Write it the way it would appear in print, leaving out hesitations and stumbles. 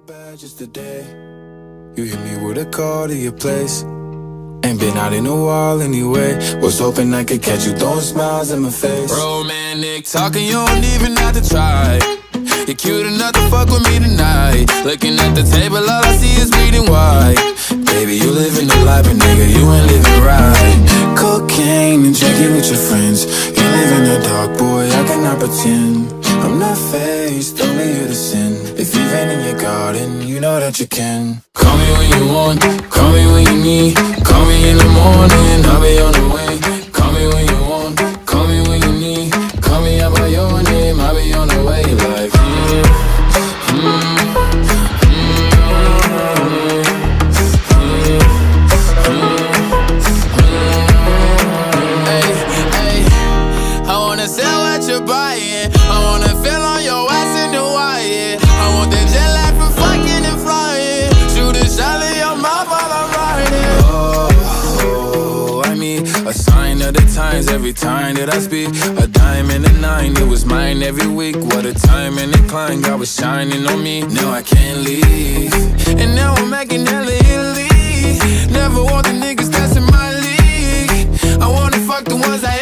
bad just today. You hit me with a call to your place. Ain't been out in a while anyway. Was hoping I could catch you throwing smiles in my face. Romantic talking, you don't even have to try. You're cute enough to fuck with me tonight. Looking at the table, all I see is bleeding white. Baby, you living the life, but nigga, you ain't living right. Cocaine and drinking with your friends. You live in the dark, boy, I cannot pretend. I'm not faced, only here to sin. If you've been in your garden, you know that you can. Call me when you want, call me when you need. Call me in the morning, I'll be on the way. Call me when you want, call me when you need. Call me out by your name, I'll be on the way. Like I wanna sell what you're buying. I wanna feel on your ass in the wire. I want that jet lag from fucking and flying. Shoot a shot in your mouth while I'm riding. Oh, I mean, a sign of the times every time that I speak. A dime and a nine, it was mine every week. What a time and a climb, God was shining on me. Now I can't leave, And now I'm making hella Italy. Never want the niggas that's in my league. I wanna fuck the ones I